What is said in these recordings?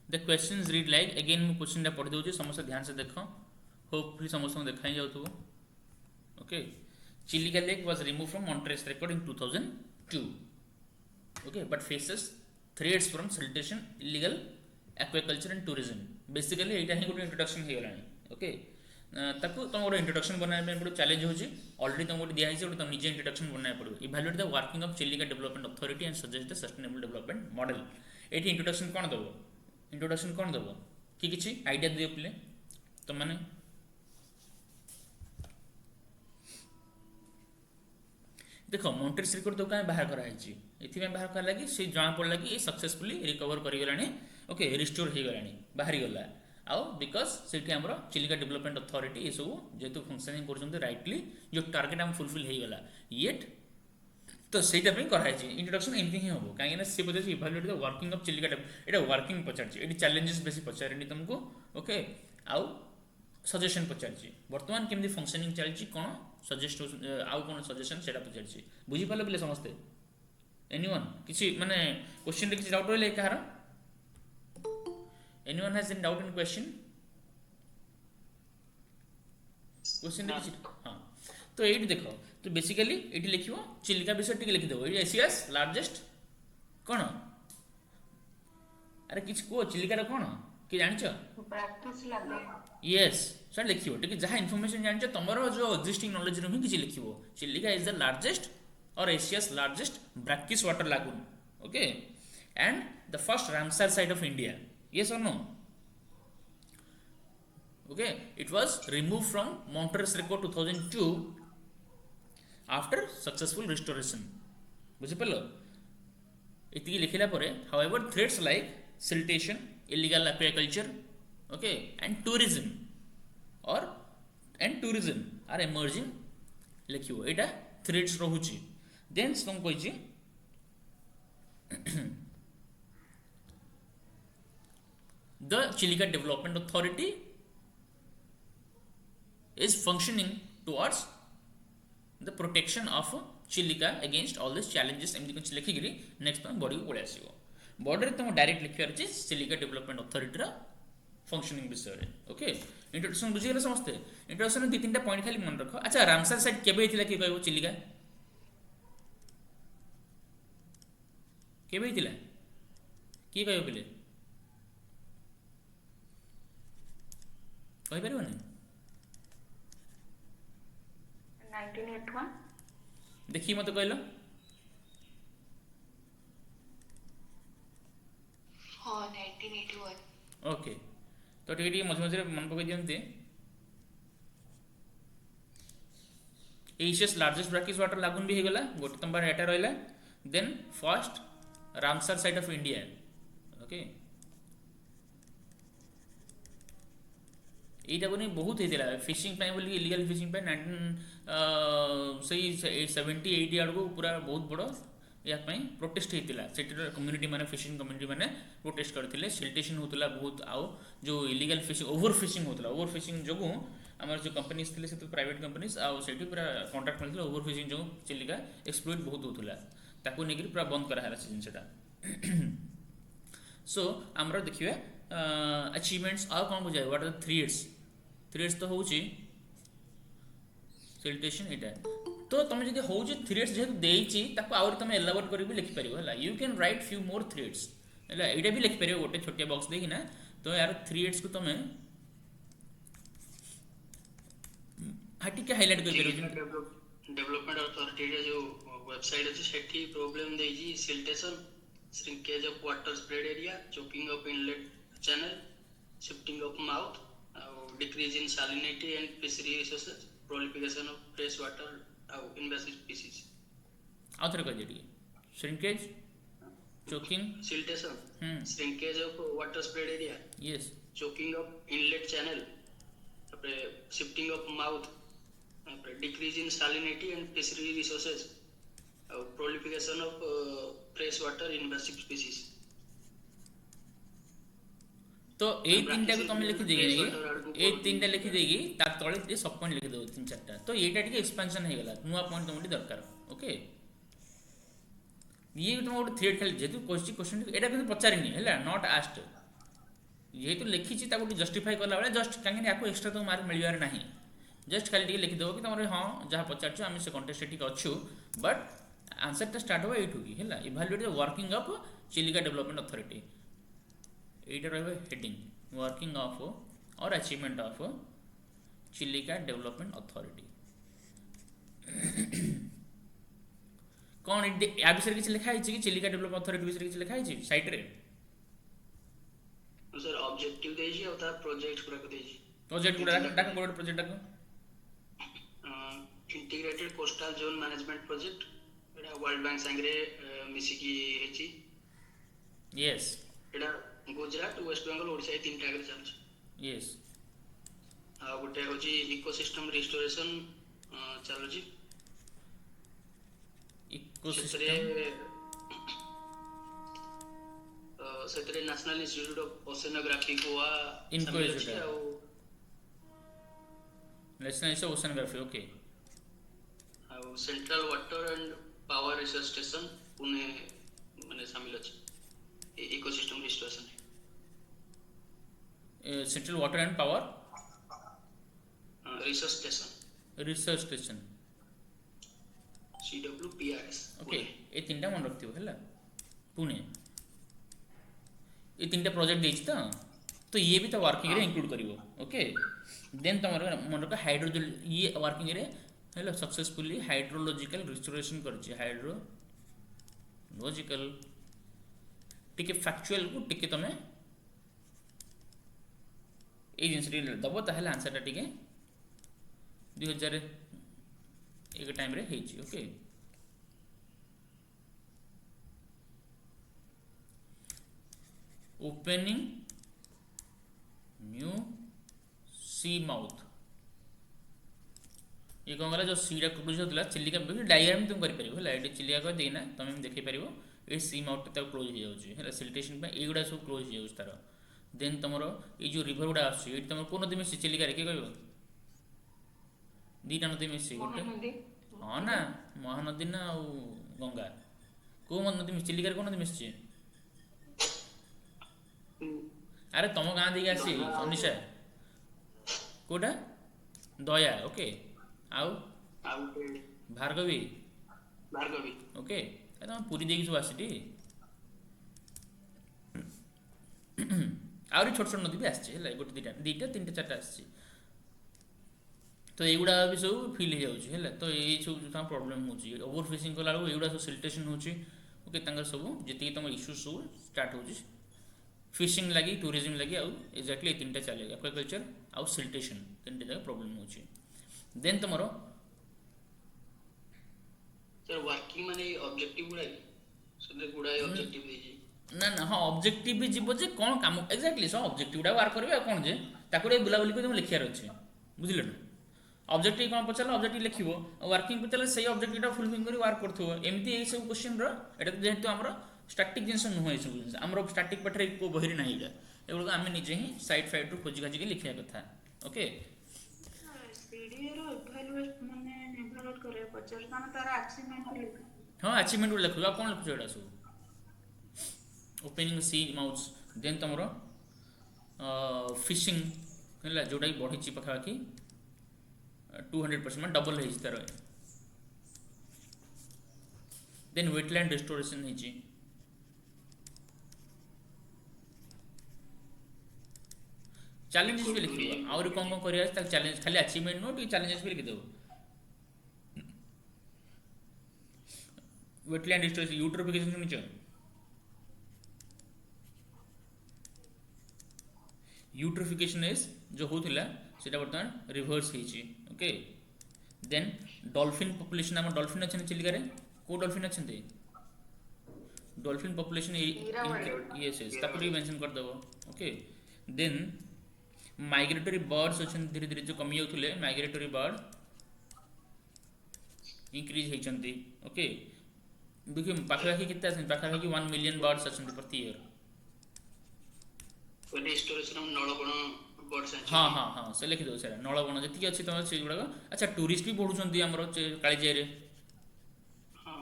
The questions read like again मैं question पढ़ी दूसरी समस्त ध्यान से देख होपफुली समस्त देखा ही जाऊ okay Chilika lake was remove from Montreux record in 2002 okay but faces threats from siltation illegal aquaculture and tourism basically यहाँ ही गोटे इंट्रोडक्शन हो गलानी ओके ताको तुम गोटे इंट्रोडक्शन बनाने गोटे चैलेंज होची ऑलरेडी तुम गोटे दिखाई तुम निजे इंट्रोडक्शन बनाया पड़ो evaluate the working of Chilika development authority and suggest the sustainable development model ये इंट्रोडक्शन कौन दब इंट्रोडक्शन कौन दब कि किसी आइडिया दियो पिले तुम मैंने देख मॉन्ट्रेस रिकॉर्ड तो कहीं बाहर कराई ये बाहर करा कि से जना पड़ा कि सक्सेसफुली रिकवर करगलानी ओके रिस्टोर हो गलानी बाहरी गला आउ बिकज से चिलिका डेवलपमेंट अथॉरिटी ये सब जेहतु फंक्शनिंग कर राइटली जो टार्गेट आम फुलफिल हो गला येट तो सहीटा कराई इंट्रोडक्शन एमती ही हम कहीं सी पचार evaluate the working of Chilika ये वर्किंग पचार ये चैलेंजेस बेसी पचारे तुमको ओके आउ सजेशन पचार बर्तमान केमती फंक्शनिंग चलती कौन सजेस्ट आउ कौन सजेशन से पचार बुझीपाल बोले समस्ते एनीवन किसी माने क्वेश्चन रे किसी डाउट रहिले कहार anyone has any doubt in question question रे किसी हां तो एठी देखो तो बेसिकली एठी लिखिबो चिलिका विषय टिके लिखि देबो एशियास लार्जेस्ट कौन अरे किछ को चिलिका रे कौन कि जानिछ प्रैक्टिस लागे यस सर लिखिबो टिके जहा इन्फॉर्मेशन जानिछ तमरो जो एक्जिस्टिंग नॉलेज रे ही किछ लिखिबो Chilika is the largest or Asia's largest brackish water lagoon okay and the first Ramsar site of India yes or no okay it was removed from Montrose record 2002 after successful restoration बुझिपाल इतनी लिखिला परे however threats like siltation illegal aquaculture okay and tourism are emerging लिखिबो Etah threats रहुची then तुम कही the Chilika development authority is functioning towards the protection of Chilika against all this challenges एमती कुछ लिखिकी next तुम body को पड़े आसो बॉडी तुम डायरेक्ट लिखार अच्छे चिलिका डेवलपमेंट अथॉरिटी फंक्शनिंग विषय ओके इंट्रोडक्शन बुझीगले समस्ते इंट्रोडक्शन दी तीन पॉइंट खाली मन रख अच्छा रामसर साइड केबे हिथिला कि कहबो चिलिका केबे हिथिला कि कहबो पिले कहि परबो नै 1981 देखी मत कहलो हां 1981 ओके तो टिके मझे मझे मन पकई दियंते Asia's largest brackish water lagoon भी हेगला गोटे तुम बार एटा रहला then first Ramsar site of India okay एटा कोनी बहुत हेतिला फिशिंग पाई बोली इलीगल फिशिंग पाई 19 सही 70 80 आड़ को पूरा बहुत बड़ या प्रोटेस्ट होता से कम्युनिटी मैंने फिशिंग कम्युनिटी मैंने प्रोटेस्ट करते सिल्टेशन होता बहुत आउ जो इलीगल फिशिंग ओवर फिशिंग होता ओवर फिशिंग जो आम जो कंपनीज थे से प्राइवेट कंपनीज आउट पूरा कॉन्ट्राक्ट मिलता ओवर फिशिंग जो चिलिका एक्सप्लोइट बहुत होता ताकू नहीं पूरा बंद कराला से जिनसा सो आमर देखिए अचीवमेंट्स आउ कौन बुझाए व्हाट आर द थ्रेड्स तो हूँ सिल्टेशन यहाँ तो तुम जब हूँ थ्रेड्स जेहतु देती आउरी तुम एलाबोरेट कर लिखिपर है you can right few more threads है यहाँ भी लिखिपर गोटे छोटिया बॉक्स देखना तो यार थ्रेड्स को तुम हाँ टी हाइलाइट कर डेवलपमेंट अथॉरिटी जो वेबसाइट अच्छे सेठी प्रॉब्लम देजी siltation shrinkage of water spread area choking of inlet channel shifting of mouth decrease in salinity and fishery resources proliferation of fresh water invasive species आउ थोड़े कह दिए shrinkage choking siltation shrinkage of water spread area yes choking of inlet channel shifting of mouth decrease in salinity and fishery resources proliferation of fresh water invasive species तो ये तीन टा को तुम लिखि देगी ये तीन टा लिखि देगी ता तळे सब पॉइंट लिखि दो तीन चारटा तो एटा टिके एक्सपेंशन हे गला नुवा पॉइंट तुमटी दरकार ओके ये तुम गोटे थ्रेड खाली जेतु क्वेश्चन एटा किंतु पचारिनी हैला नॉट आस्क्ड जेहेतु लिखी जस्टिफाई कला बेले जस्ट कहीं आपको एक्सट्रा तो मार्क मिलवार ना जस्ट खाली टे लिखिदेव कि तुम हाँ जहाँ पचार आम से कंटेस्ट टी अच्छु बट आंसरटा स्टार्ट हो यूँ कि है evaluate the working of Chilika development authority यहीटा रही हेडिंग वर्किंग ऑफ और achievement of Chilika development authority कौन या विषय किसी लिखाई कि चिलिका डेवलपमेंट अथॉरिटी विषय किसी लिखाई साइट रे सर ऑब्जेक्टिव देजी और तार प्रोजेक्ट गुडा को देजी प्रोजेक्ट गुडा डाक गोड प्रोजेक्ट डाक integrated coastal zone management project एटा वर्ल्ड बैंक संगे मिसी की हेची यस एटा गुजरात वेस्ट बंगाल ओडिशा तीनटा आगे चलछ यस आ गोटे होची इकोसिस्टम रिस्टोरेशन चलो जी इकोसिस्टम सेतरे national institute of oceanography Goa इनको संगे इजुटा। अछि आउ नेशनल ओशनोग्राफी ओके आउ central water and power research station Pune माने शामिल अछि ecosystem restoration central water and power research station station CWPRS okay ये तीनटा मन रखियो हैला पुणे ये तीनटा प्रोजेक्ट देछि तो ये भी तो वर्किंग रे इंक्लूड करिवो ओके देन तमर मन रख हाइड्रोजल ये वर्किंग रे हैला सक्सेसफुली हाइड्रोलॉजिकल रिस्टोरेशन करछि हाइड्रोलॉजिकल टिके फैक्चुअल को टिके तमे ए जिंस रे दबो ताहले आंसर टा टिके 2001 टाइम रे हेछि okay opening new sea mouth ये कौन गला जो सीटा क्लोज होता चिलिका डायग्राम तुम कर पार है चिलिका कर देना तुम देख पार ये सी माउथ तक क्लोज हो जाए सिल्टेशन युवा सब क्लोज हो तार देन तुम ये जो रिभर गुड़ा आसुम कौ नदी मिसी चिलिका किए कह दीटा नदी मिसी गोटे हाँ ना महानदी ना आ गंगा कौ नदी मिस चिलिका कौन नदी मिसी अरे तुम गाँ देखिए आसी अनिशा कोटा दया ओके आउ भार्गवी ओके तुम पूरी देखी सब आसी आहरी छोट छोट नदी भी आसी गोटे दीटा दीटा तीन चार्टा आसी तो युवा भी सब फिल हो जाए तो ये सब प्रोब्लेम हो ओवर फिशिंग कला युवा सब सिल्टेशन होके सब जी तुम इश्यू सब स्टार्ट हो फिशिंग लगी टूरिज्म लगी आउ एक्जाक्टली ये तीन चले एक्वाकल्चर आउ सिल्टेशन तीन जगह प्रोब्लेम हो देन तुम सर वर्किंग माने ऑब्जेक्टिव गुडा सदे गुडा ऑब्जेक्टिव देजी ना ना हाँ ऑब्जेक्टिव भी जीव जे कौन काम एक्जाक्टली सब ऑब्जेक्टिव गुडा वर्क करबे कौन जे ताको बुलाबुली कर तुम लिखार अच्छे बुझिल ना ऑब्जेक्टिव कौन पचार ऑब्जेक्टिव लिखिबो वर्किंग पचार सही ऑब्जेक्टिव फुलफिल कर वर्क करथो एमती ए सब क्वेश्चन रो एटा जेहेतु हमरो स्टैटिक जिनस नुहे सब जिनस हमरो स्टैटिक पठरे को बहिरी नाही एटा एगुलो आमे निजे ही साइड फाइड रो खोजी खाजी के लिखिया कथा ओके सीडी रो इवैल्यूएट माने इवैल्यूएट करे पचार काना तार अचीवमेंट लिख हाँ अचीवमेंट लिखो कौन लिखो एटा सब ओपनिंग सी माउथ्स देन तमरो फिशिंग है जोटा कि बढ़ी पाखापाखि 200% डबल है तार देन वेटलैंड रिस्टोरेशन है चैलेंजेस भी लिखिबो आउर कौन कौन करिया तक चैलेंज खाली अचीवमेंट नो टी चैलेंजेस भी लिखि देबो वेटलैंड रिस्टोरेशन यूट्रोफिकेशन सुनिछ यूट्रोफिकेशन इज जो होथिला सेटा बर्तमान रिवर्स होइछि ओके देन डॉल्फिन पॉपुलेशन हम डॉल्फिन अछन चिलिका रे को डॉल्फिन अछन डॉल्फिन पॉपुलेशन यस यस ताको भी मेंशन कर देबो ओके देन माइग्रेटरी बर्ड्स अछन धीरे धीरे जो कमी होतले माइग्रेटरी बर्ड इंक्रीज होइछंती ओके देखिए पाखापाखि कितना अछन पाखापाखि 1 मिलियन बर्ड्स अछन प्रति ईयर रिस्टोरेशन नळबण बर्ड्स हाँ हाँ हाँ से लिखि दो सर नळबण जति अछि तुम से गुडा अच्छा टूरिस्ट भी बढ़ुछंती हमरो कालीजाई रे हां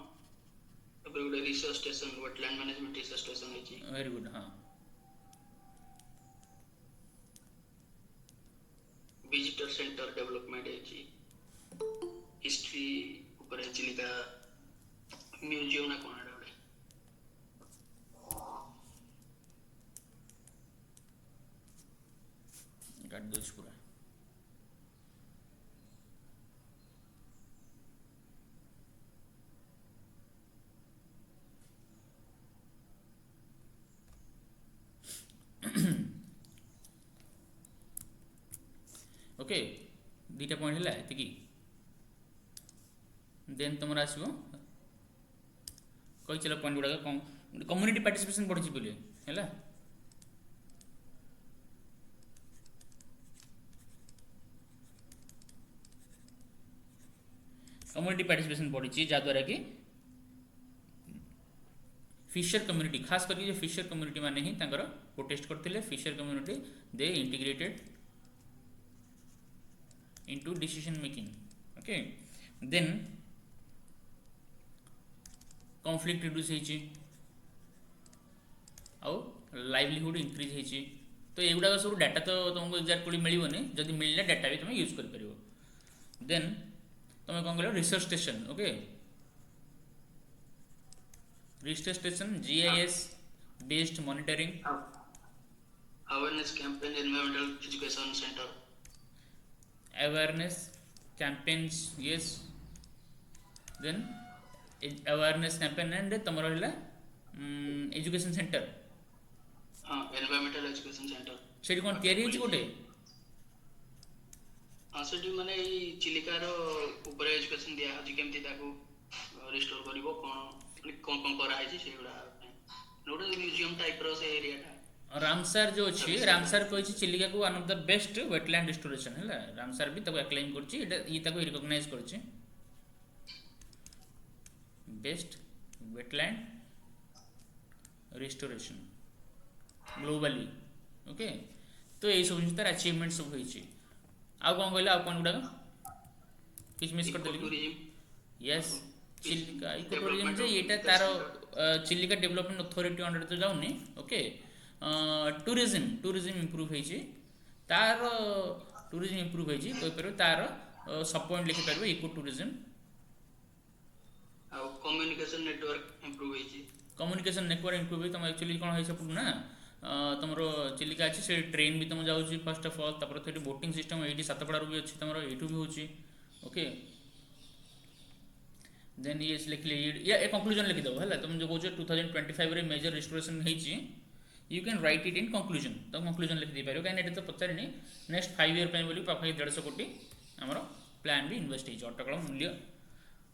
तबे गुडा research station wetland management research station होइछि वेरी गुड हाँ सेंटर डेवलपमेंट है हिस्ट्री ऊपर चिलिका म्यूजियम ना कोन एडा काट दो पूरा ओके दुईटा पॉइंट है एति देन तुम आसो कही चल पॉइंट गुड़ाक कम्युनिटी पार्टिसिपेशन बढ़ी बोले है कम्युनिटी पार्टिसिपेशन बढ़ी जहाद्वारा कि फिशर कम्युनिटी खास करके जो फिशर कम्युनिटी माने ही प्रोटेस्ट करते fisher community they integrated into decision making okay then conflict reduce होइछि आउ लाइवलीहुड इंक्रीज होइछि तो एगुड़ा सब डाटा तो तुमको एक्जाक्टली मिलबनी जदि मिलला डाटा भी तुम यूज कर परिबो देन तुम कौन कह research station okay research station GIS based monitoring awareness campaign environmental education centre awareness campaigns yes then awareness campaign and तमरो हला एजुकेशन सेंटर हां एनवायरमेंटल एजुकेशन सेंटर सेठी कोन तयारी हिच कोटे हां सेठी माने ई चिलिकार ऊपर एजुकेशन दिया हजि केमति ताको रिस्टोर करिवो कोन कोन करा है सेगुडा नोडल म्यूजियम टाइप रो से एरिया रामसर जो अच्छी रामसर कही चिलिका को one of the best wetland restoration है रामसर भी तक एक्लेम कर रिकॉग्नाइज कर best wetland restoration globally okay तो यही सब जिन तार अचीवमेंट सब होई आउ कौन कहले आउ कौन गुडा किछ मिस कर देली यस चिलिका इको टूरिज्म जे एटा तार चिलिका डेवलपमेंट अथॉरिटी अंडर तो जाउनी ओके टूरिज्म इंप्रूव होइछि तार टूरिज्म इंप्रूव होइछि कोइ पर तार सब पॉइंट लिखि परबो इको टूरिज्म आ कम्युनिकेशन नेटवर्क इंप्रूव होइछि कम्युनिकेशन नेटवर्क इंप्रूव होइ तम एक्चुअली कोन होइछ पुड ना तमरो चिलिका अछि से ट्रेन भी तम जाउछि फर्स्ट ऑफ ऑल तापर थेटी बोटिंग सिस्टम एठी सातपड़ा भी अछि तमरो एठू भी होछि ओके देन ये लिखले ये कंक्लूजन लिखि दो हला तुम जो कहछ 2025 रे मेजर रिस्टोरेशन होइछि you can write it in conclusion तो कंक्लूजन लिख दी पारो कहीं तो पचारे नेक्स्ट 5 ईयर पे बोली पाखा 150 कोटी आमर प्लान भी इन्वेस्ट हो अटकल मूल्य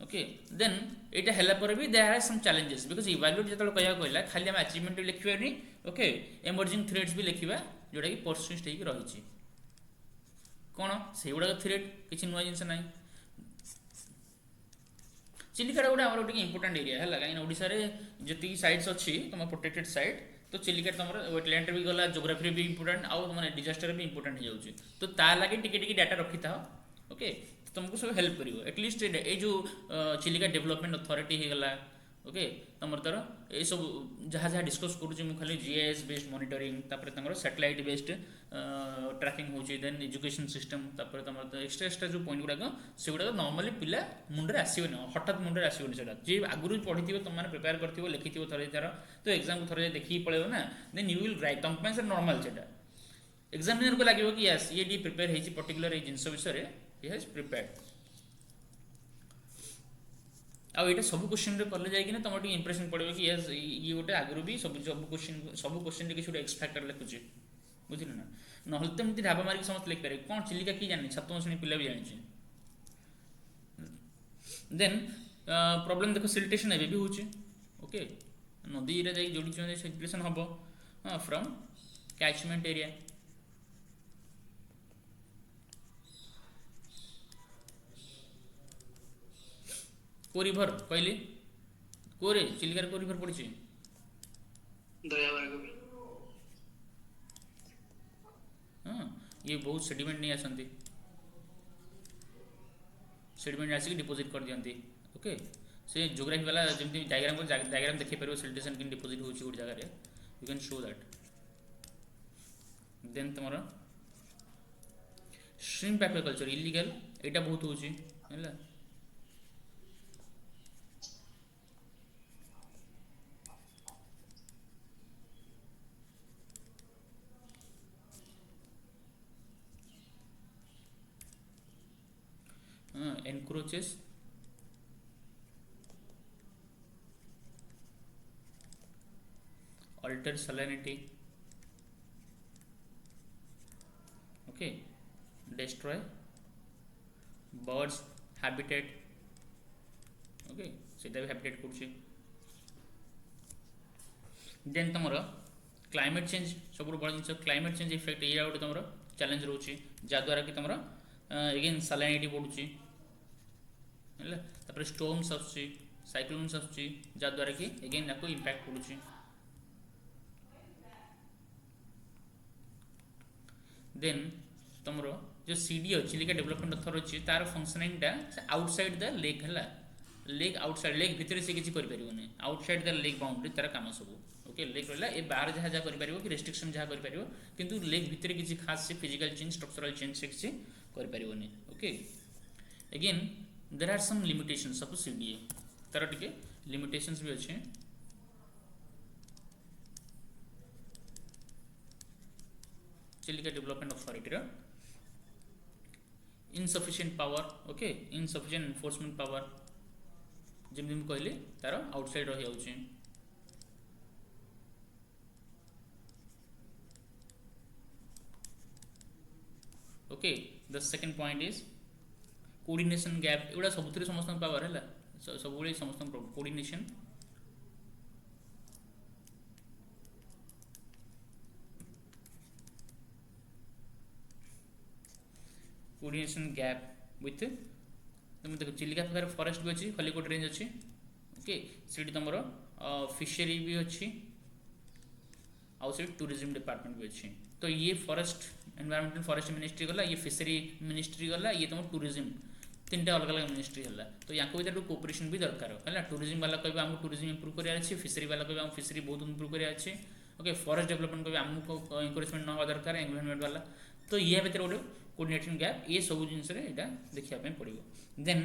ओके देन एटा हला पर भी there are some challenges because evaluate जतल कहया कहला खाली हम अचीवमेंट लिखिबा नि ओके एमर्जिंग थ्रेड्स भी लिखिबा जोटा कि परसिस्ट होई रहिछि कोन सेगुडा थ्रेड किछि नुवा जिंस नाही चिलिका गोटे आमर गोटे इंपोर्टेंट एरिया है कहीं ओडिशा रे जति साइट्स अच्छी तुम प्रोटेक्टेड साइट तो चिलिका तुम वेटलैंड भी गला जोग्राफी भी इंपोर्टेंट आउ माने डिजास्टर भी इंपोर्टेंट हो जाउची तो ता लागे टिके डाटा रखि था ओके तो तुमको सब हेल्प करिवो एटलीस्ट ए जो चिलिका डेवलपमेंट अथॉरिटी हे गला ओके तमर तर ए सब जहाँ जहाँ डिस्कस करूँ मुझे खाली जीआईएस बेस्ड मॉनिटरिंग तापर तंगर सैटेलाइट बेस्ड ट्रैकिंग होची देन एजुकेशन सिस्टम तापर तमर एक्स्ट्रा जो पॉइंट गुड़ाक से गुड़ाक नॉर्मली पिला मुंडे आसबनी हठात मुंडे आसबनी से जी आगुरी पढ़ी तुम मैंने प्रिपेयर कर लिखि थोड़े तार तो एग्जाम को थोड़े देखिए पड़ेगा ना देन यू विल राइट तुम से नॉर्मल से एग्जामिनर को लगे कि यस ये डी प्रिपेयर होती पर्टिकुलर ये जिनस विषय ही हैज प्रिपेयर्ड आउ ये सब क्वेश्चन कले जाए तुम इंप्रेशन पड़े कि यस ये गोटे आगुरी भी सब क्वेश्चन किसी गोटे एक्स फैक्टर लिखुचे बुझिल ना ना तो एमती ढाबा मारिक समस्त लिख पारे कौन चिलिका किए जानी सप्तम श्रेणी पिला भी जानी देन प्रॉब्लम देखो सिल्टेशन एबे भी होचे ओके नदी रे जाई जोड़ी सिल्टेशन हबो फ्रॉम कैचमेंट एरिया को रिवर कहली कोरे चिलिकार को रिवर पड़ी दयावर भी हाँ ये बहुत सेडिमेंट नहीं आसती सेडिमेंट आसिक डिपोजिट कर दियंती ओके से ज्योग्राफी वाला जमती डायग्राम देखि परबो सिल्टेशन किन डिपोजिट होची गोट जगह रे you can show that then तमरो श्रिम्प एक्वाकल्चर इलीगल एटा बहुत होची हैला encroaches alter salinity okay destroy birds habitat okay सेटा भी habitat करछि देन तमरो क्लाइमेट चेंज सब बड़ जिन क्लाइमेट चेंज इफेक्ट या गोटे तमरो चैलेंज रोची जा द्वारा कि तमरो अगेन सलाइनिटी बढ़ुची हैला तापर स्टॉर्म्स आछी साइक्लोन्स आछी जा द्वारा कि अगेन याको इंपैक्ट पड़ुची देन तमरो जो सीडीओ चिलिका डेवलपमेंट अथॉरिटी तार फंक्शनिंग टा आउटसाइड द लेक हैला लेक आउटसाइड लेक भितर से किछि करि परिबोनी आउटसाइड द लेक बाउंड्री तार काम सब ओके लेक रहला ए बाहर जहा जा करि परिबो कि रेस्ट्रिक्शन जहा करि परिबो किंतु लेक भितर किछि खास से फिजिकल चेंज स्ट्रक्चरल चेंज से किछि करि परिबोनी okay again there are some limitations of CDA तार टिके लिमिटेशंस भी अछि चिलिका डेवलपमेंट अथॉरिटी रो insufficient power okay insufficient enforcement power जेमि हम कहले तार आउटसाइड रहि जाउछि okay the second point is coordination gap एडा सबुतरे समस्त पावर हैला सबुले समस्त कोऑर्डिनेशन कोऑर्डिनेशन गैप विथ तुम देखो चिलिका पाखर फॉरेस्ट भी अच्छी खलिकोट रेंज अच्छी ओके सीट तुम फिशरी भी अच्छी आउ से टूरिज्म डिपार्टमेंट भी अच्छी तो ये फॉरेस्ट एनवायरमेंटल फॉरेस्ट मिनिस्ट्री गला ये फिशरी मिनिस्ट्री गला ये तुम टूरिज्म तीनटा अलग अलग मिनिस्ट्री है तो या भर कोऑपरेशन भी दरकार है टूरिज्म वाला कहबे हमको टूरिज्म इंप्रूव करार अच्छे फिशरी वाला कहबे हम फिशरी बहुत इंप्रूव करार अच्छे ओके फॉरेस्ट डेवलपमेंट कहबे हमको एनकरेजमेंट ना दरकार एनवायरमेंट वाला तो ये भितर गोटे कोऑर्डिनेशन गैप ये सब जिनस देखा पड़ो देन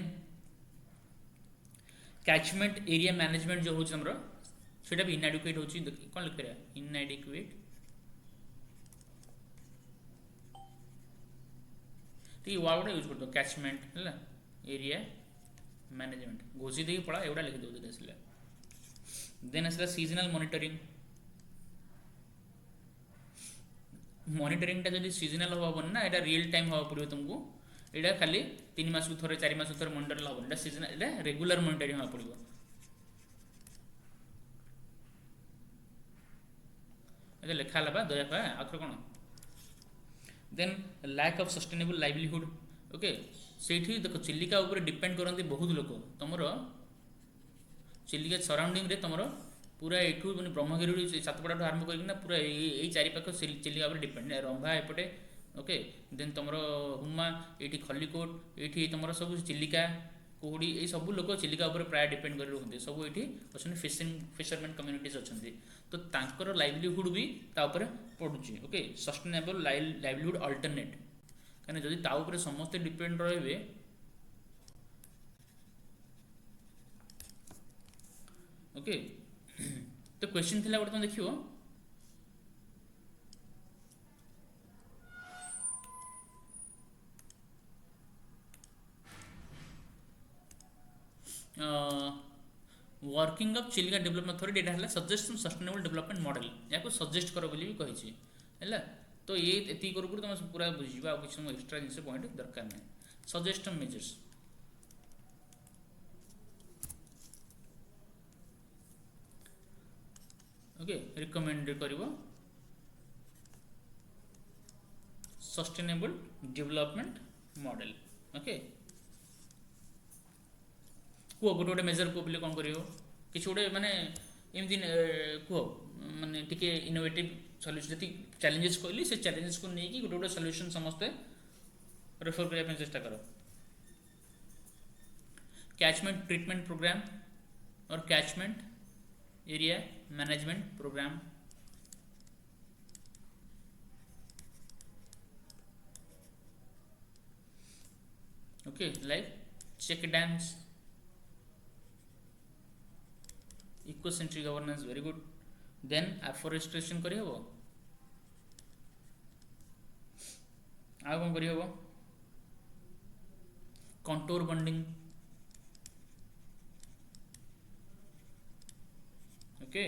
कैचमेंट एरिया मैनेजमेंट जो होची हमरो सेटा भी इनएडिक्वेट होची कोन लिख करिया इनएडिक्वेट तो वर्ड यूज करतो कैचमेंट हैला एरिया मैनेजमेंट घोषी दे पड़ा एवडा लिख दो देसले देन असला सीजनल मॉनिटरिंग मॉनिटरिंग टा जदी सीजनल होबन ना एटा रियल टाइम होबा पड़ियो तुमको एटा खाली 3 मास को थरे 4 मास को थरे मॉनिटर होबन एटा सीजनल एटा रेगुलर मॉनिटरिंग होबा पड़ियो एटा लेखा लबा दया पा आखर कोन then lack of sustainable livelihood okay सेठी देखो चिलिका ऊपर डिपेंड करंती बहुत लोक तमरो चिलिका सराउंडिंग रे तमरो पूरा एठू माने ब्रह्मगिरी सातपड़ा आरंभ करना पूरा यही चारिपाख चिलिका ऊपर डिपेंड रंभा एपटे ओके देन तमरो हुमा एठी खल्लीकोट एठी तमरो सब चिलिका कोहड़ी ये सब लोक चिलिका ऊपर प्राय डिपेंड कर रहते सब ये अच्छे फिशरमैन कम्युनिटीज अच्छा तो तांकर लाइवलीहुड भी ता ऊपर पड़ुची ओके सस्टेनेबल लाइवलीहुड अल्टरनेट कहीं जदि ता ऊपर समस्ते डिपेंड रहे ओके तो क्वेश्चन थिला गोटे तुम देखियो working of Chilika development authority एटा हला suggest some sustainable development model याको सजेस्ट करो बोली भी कहिछि हैला तो ये एति करू करू तुम पूरा बुझिबा आ किछ एक्स्ट्रा जिंस पॉइंट दरकार नै सजेस्ट मेजर्स ओके रिकमेंड करिवो सस्टेनेबल डेवलपमेंट मॉडल ओके को गोटे गोटे मेजर को बोले कौन करियो किछ गोटे माने एमती को माने टिके इनोवेटिव सॉल्यूशन जति चैलेंजेस कहली से चैलेंजेस को नहीं कि गोटे गोटे सॉल्यूशन समस्त रेफर करया पे चेष्टा करो कैचमेंट ट्रीटमेंट प्रोग्राम और catchment area management programme okay like check dams, eco centric governance very good. Then afforestation करी हबो, आ कौन करी हबो, contour bonding, okay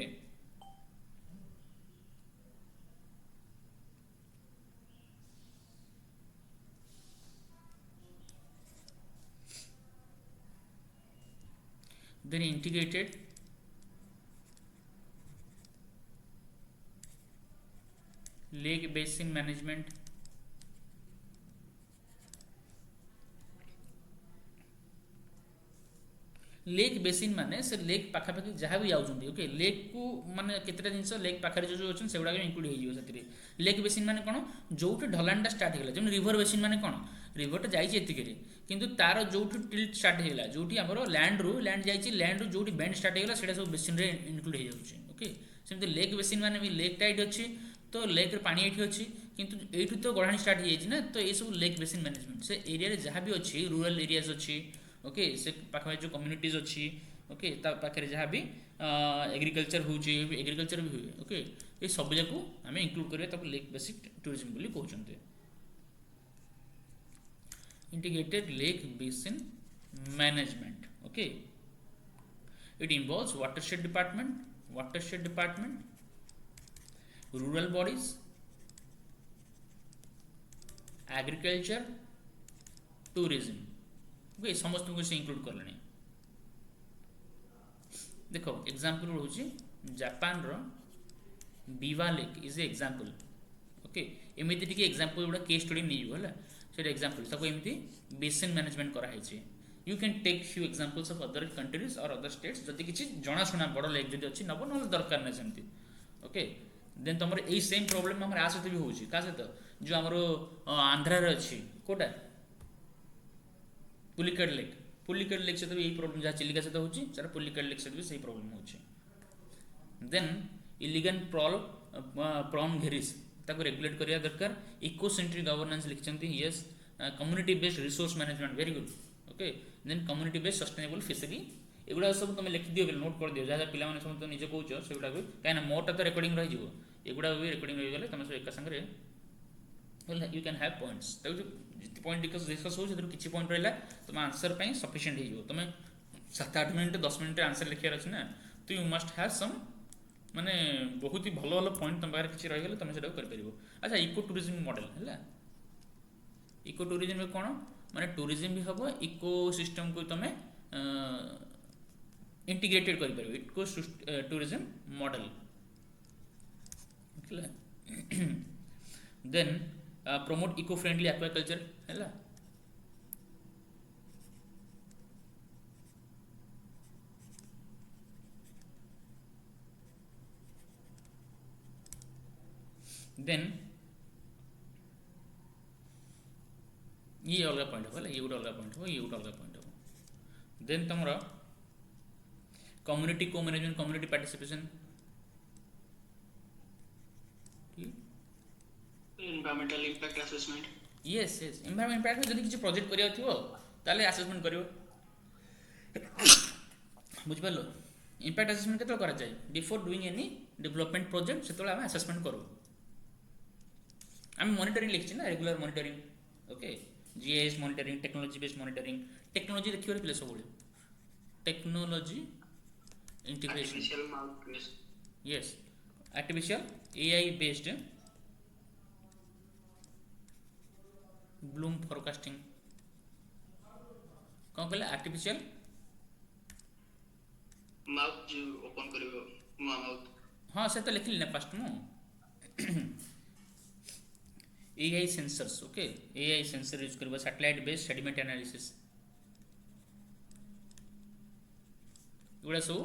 then integrated lake basin management, lake basin माने से लेक पाखापाखि जहाँ भी जाऊँगी ओके लेक को माने केतेटा जिनस लेक पाखे जो अच्छे से इंक्लूड हो लेक बेसिन माने कौन जो ढलानटा स्टार्ट होगा जमी रिवर बेसिन माने कौन रिवरटा जाइए किंतु तार जो टिल्ट स्टार्ट होगा जो लैंड रु लैंड जाइए लैंड रु जो बेंड स्टार्ट होगा से सब बेसिन इंक्लूड हो जाए ओके सेमती लेक बेसिन माने भी लेक टाइट अच्छी तो लेक रे पानी ये अच्छी किंतु यू तो गढ़ाणी स्टार्ट हो ना तो ये सब लेक बेसिन मैनेजमेंट से एरिया जहाँ भी अच्छी रूरल एरियाज अच्छी ओके से पाखे जो कम्युनिटीज अच्छी ओके पाखे जहाँ भी एग्रीकल्चर होची एग्रीकल्चर भी हुए ओके ये सब जाको आम इंक्लूड करिया लेक बेसिक टूरिज्म बोली कहते। Integrated lake basin management okay it involves watershed department rural bodies agriculture tourism okay समस्त को से इंक्लूड कर लेने। देखो एग्जांपल रोचे जापान रो Biwa lake is a example okay एमिति टिके एग्जांपल गुडा केस स्टडी नहीं होला सेटा एग्जांपल ताको एमिति बेसिन मैनेजमेंट करा है छि you can take few examples of other countries और अदर स्टेट्स जति किछि जणा सुना बड़ लेक जति अछि नबो न दरकार नै सेमति ओके देन तमर एई सेम प्रॉब्लम हमर आसते भी होछि का से जो हमरो आंध्रा रे अछि कोटा पुलिकट लेक से तो यही प्रॉब्लम जहाँ चिलिका से होची सर पुलिकट लेक से भी सही प्रॉब्लम होची। देन इलिगल प्रॉन घेरिस ताको रेगुलेट करिया दरकार इको सेंट्रिक गवर्नेंस लिखचंती yes community based resource management very good okay then community based sustainable fishery एगुड़ा सब तुम लिखि दियो नोट कर दियो जहाँ पिला सब तो निजे कहूच से कहीं मोटा तो रेकर्डिंग रही एगुड़ा भी रेकर्डिंग रही गले तुम सब एक संगे यू कैन हैव पॉइंट्स जिते पॉइंट डिस्कस हो किसी पॉइंट रहा तुम आंसर पर सफिशिएंट हो तुम 7-8 मिनट 10 मिनट आंसर लिखार अच्छे ना तो यू मस्ट हैव सम माने बहुत ही भल भल पॉइंट तुम पाखे किसी रही तुम से कर। अच्छा इको टूरिज्म मॉडल है इको टूरिज्म में कौन माने टूरिज्म भी हम इको सिस्टम को तुम इंटीग्रेटेड कर eco tourism model then promote eco friendly aquaculture है देन ये अलग पॉइंट हो ये गोटे अलग पॉइंट हो ये गोटे अलग पॉइंट हो देन तुम कम्युनिटी को management community participation environmental impact assessment yes environment impact जदि किसी प्रोजेक्ट करिया थिवो ताले असेसमेंट करियो बुझ पालो इम्पैक्ट असेसमेंट केतो करा जाय before doing any development project सेतो हम असेसमेंट करू हम मॉनिटरिंग लिखछि ना regular monitoring okay GIS monitoring technology based monitoring technology देखियो पिले सब बोले technology integration artificial mouth yes artificial AI based Bloom forecasting कौन कहले आर्टिफिशियल माउथ जो ओपन करिवो माउथ हाँ से तो लिखली ना फर्स्ट मु AI sensors okay AI sensor use करबो सैटेलाइट बेस्ड सेडिमेंट एनालिसिस एगुड़ा सब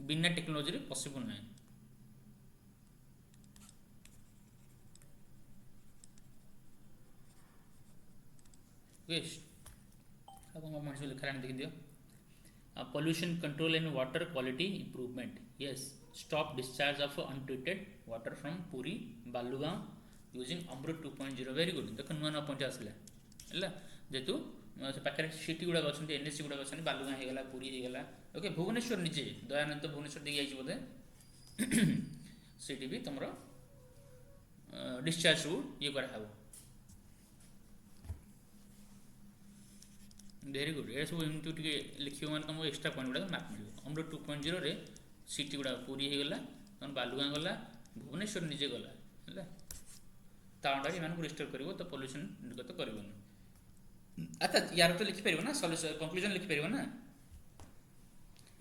बिना टेक्नोलॉजी रे पॉसिबल नहीं मनुष्य लिखा देख दियो pollution control and water quality improvement yes stop discharge of untreated water from Puri Balugaon using Amrut 2.0 very good देखो नुआ नुआ पॉइंट आसला है जेतु से पाखे सिटी गुड़ाक अच्छा एनएससी गुड़ाक अच्छा बालुगाँ होगला पुरी होगला ओके भुवनेश्वर निजे दयानंद भुवनेश्वर देखे जाइए बोधे सीटी भी तुम डिस्चार्ज ये कराव वेरी गुड ये सब एमती टे लिखिए मैंने तुमको एक्सट्रा पॉइंट गुड़ा मार्क मिले अमर 2.0 रे सीटी गुड़ा पुरी होगला तुम बालुगाँ गला भुवनेश्वर निजे गला है तांडा ये रिस्टोर कर तो पॉल्यूशन निर्गत कर अच्छा यार तो लिखिपर ना सल्यूशन कंक्लूजन लिखिपर ना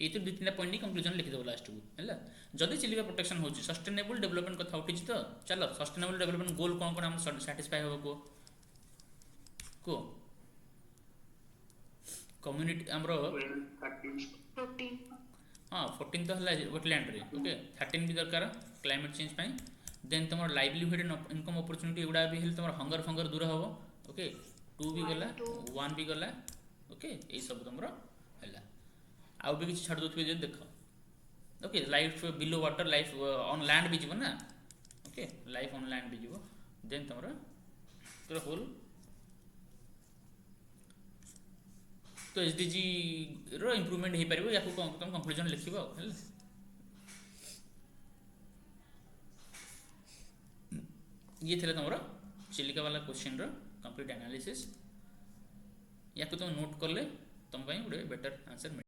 ये तो 2-3 पॉइंट कंक्लूजन लिखिदेव लास्ट को है जदि चिलिका प्रोटेक्शन हो सस्टेनेबल डेवलपमेंट कथा उठी तो चलो सस्टेनेबल डेवलपमेंट गोल कौन कौन आम साटिस्फाई हो को कम्युनिटी आमर 14 हाँ 14 तो है वेटलैंड रे ओके 13 भी दरकार क्लाइमेट चेंज पाई देन तुम लाइवलीहुड इनकम अपॉर्चुनिटी गुड़ा भी तुम हंगर फंगर दूर हम ओके 2 भी गला 1 भी गला ओके यही सब तुम है आउ भी किसी छाड़ दे जो देख okay life below water life on land भी जीव ना ओके लाइफ ऑन लैंड भी जीव देन तुम पूरा होल तो एसडीजी रो इम्प्रूवमेंट हो पार या तुम कंक्लूजन लिख ये थे तुम चिलिका वाला क्वेश्चन रो कंप्लीट एनालिसिस या तुम नोट कले तुम गोटे बेटर आंसर